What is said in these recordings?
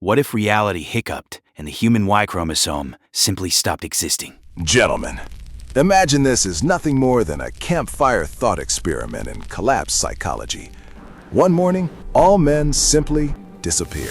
What if reality hiccuped and the human Y chromosome simply stopped existing? Gentlemen, imagine this is nothing more than a campfire thought experiment in collapse psychology. One morning, all men simply disappear.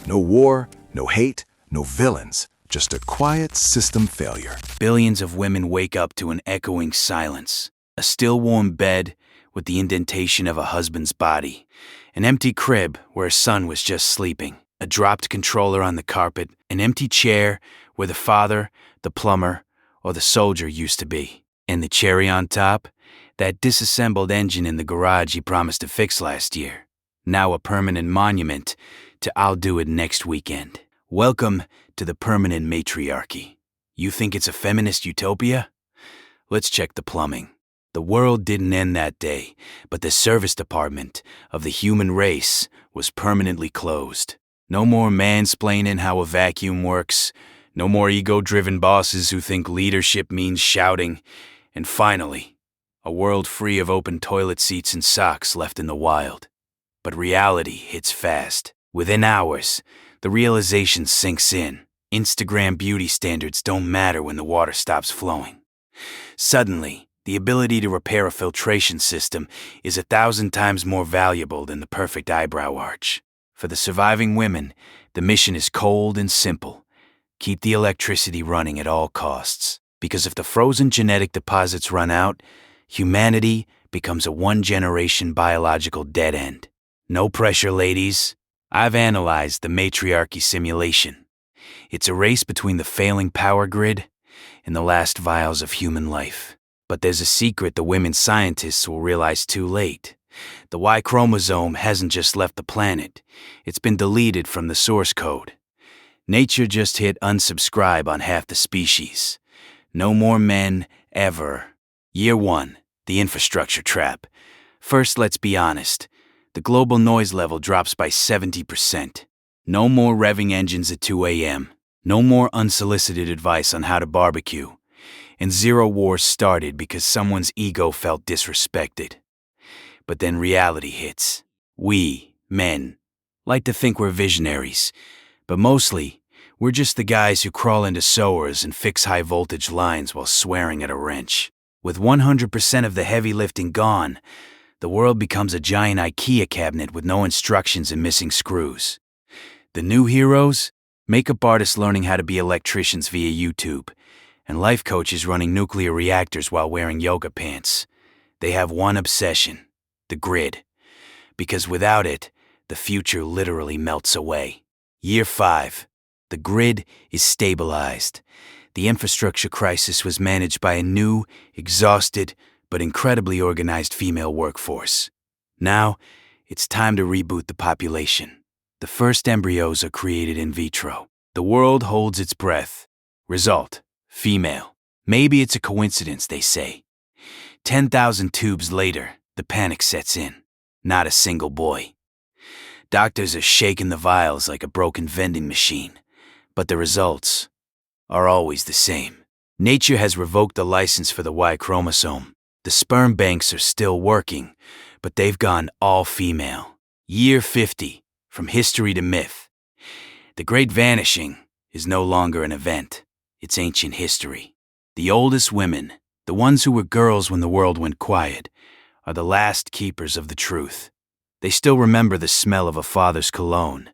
No war, no hate, no villains, just a quiet system failure. Billions of women wake up to an echoing silence. A still warm bed with the indentation of a husband's body. An empty crib where a son was just sleeping. A dropped controller on the carpet. An empty chair where the father, the plumber, or the soldier used to be. And the cherry on top? That disassembled engine in the garage he promised to fix last year. Now a permanent monument to "I'll do it next weekend." Welcome to the permanent matriarchy. You think it's a feminist utopia? Let's check the plumbing. The world didn't end that day, but the service department of the human race was permanently closed. No more mansplaining how a vacuum works. No more ego-driven bosses who think leadership means shouting. And finally, a world free of open toilet seats and socks left in the wild. But reality hits fast. Within hours, the realization sinks in. Instagram beauty standards don't matter when the water stops flowing. Suddenly, the ability to repair a filtration system is 1,000 times more valuable than the perfect eyebrow arch. For the surviving women, the mission is cold and simple. Keep the electricity running at all costs. Because if the frozen genetic deposits run out, humanity becomes a one-generation biological dead end. No pressure, ladies. I've analyzed the matriarchy simulation. It's a race between the failing power grid and the last vials of human life. But there's a secret the women scientists will realize too late. The Y chromosome hasn't just left the planet. It's been deleted from the source code. Nature just hit unsubscribe on half the species. No more men, ever. Year 1, the infrastructure trap. First, let's be honest. The global noise level drops by 70%. No more revving engines at 2 a.m. No more unsolicited advice on how to barbecue. And zero wars started because someone's ego felt disrespected. But then reality hits. We, men, like to think we're visionaries, but mostly, we're just the guys who crawl into sewers and fix high-voltage lines while swearing at a wrench. With 100% of the heavy lifting gone, the world becomes a giant IKEA cabinet with no instructions and missing screws. The new heroes? Makeup artists learning how to be electricians via YouTube, and life coaches running nuclear reactors while wearing yoga pants. They have one obsession: the grid. Because without it, the future literally melts away. Year 5. The grid is stabilized. The infrastructure crisis was managed by a new, exhausted, but incredibly organized female workforce. Now, it's time to reboot the population. The first embryos are created in vitro. The world holds its breath. Result: female. Maybe it's a coincidence, they say. 10,000 tubes later, the panic sets in. Not a single boy. Doctors are shaking the vials like a broken vending machine. But the results are always the same. Nature has revoked the license for the Y chromosome. The sperm banks are still working, but they've gone all female. Year 50, from history to myth. The Great Vanishing is no longer an event. It's ancient history. The oldest women, the ones who were girls when the world went quiet, are the last keepers of the truth. They still remember the smell of a father's cologne,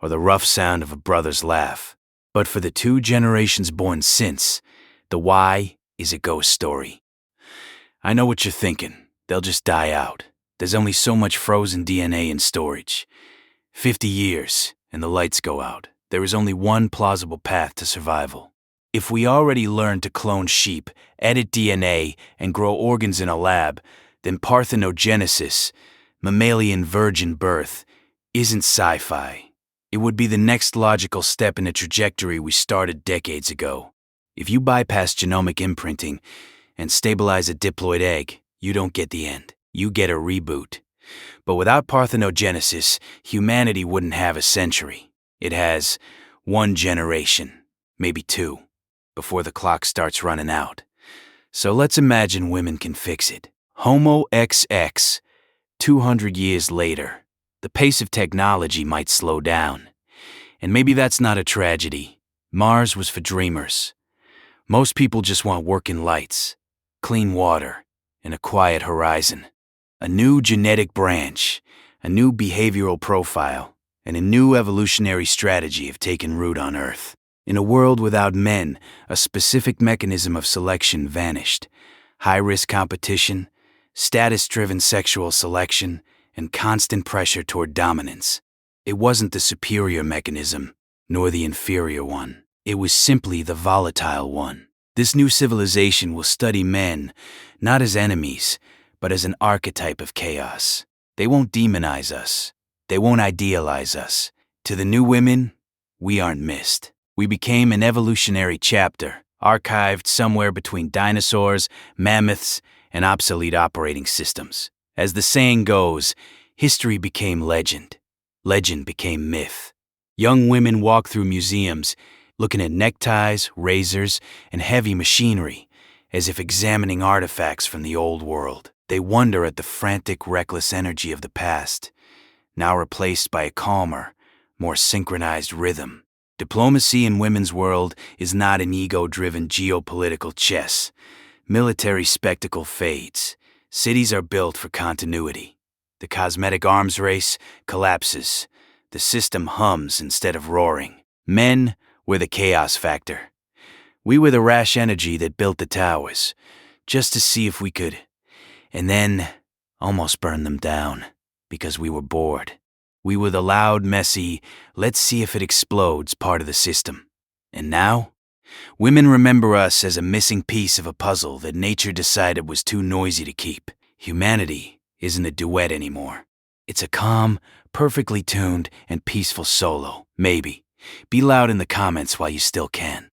or the rough sound of a brother's laugh. But for the 2 generations born since, the Y is a ghost story. I know what you're thinking. They'll just die out. There's only so much frozen DNA in storage. 50 years, and the lights go out. There is only one plausible path to survival. If we already learned to clone sheep, edit DNA, and grow organs in a lab, then parthenogenesis, mammalian virgin birth, isn't sci-fi. It would be the next logical step in a trajectory we started decades ago. If you bypass genomic imprinting and stabilize a diploid egg, you don't get the end. You get a reboot. But without parthenogenesis, humanity wouldn't have a century. It has 1 generation, maybe 2, before the clock starts running out. So let's imagine women can fix it. Homo XX, 200 years later. The pace of technology might slow down. And maybe that's not a tragedy. Mars was for dreamers. Most people just want working lights, clean water, and a quiet horizon. A new genetic branch, a new behavioral profile, and a new evolutionary strategy have taken root on Earth. In a world without men, a specific mechanism of selection vanished. High-risk competition, status-driven sexual selection, and constant pressure toward dominance. It wasn't the superior mechanism, nor the inferior one. It was simply the volatile one. This new civilization will study men, not as enemies, but as an archetype of chaos. They won't demonize us. They won't idealize us. To the new women, we aren't missed. We became an evolutionary chapter, archived somewhere between dinosaurs, mammoths, and obsolete operating systems. As the saying goes, history became legend. Legend became myth. Young women walk through museums, looking at neckties, razors, and heavy machinery, as if examining artifacts from the old world. They wonder at the frantic, reckless energy of the past, now replaced by a calmer, more synchronized rhythm. Diplomacy in women's world is not an ego-driven geopolitical chess. Military spectacle fades. Cities are built for continuity. The cosmetic arms race collapses. The system hums instead of roaring. Men were the chaos factor. We were the rash energy that built the towers, just to see if we could, and then almost burn them down, because we were bored. We were the loud, messy, let's see if it explodes part of the system. And now, women remember us as a missing piece of a puzzle that nature decided was too noisy to keep. Humanity isn't a duet anymore. It's a calm, perfectly tuned, and peaceful solo. Maybe. Be loud in the comments while you still can.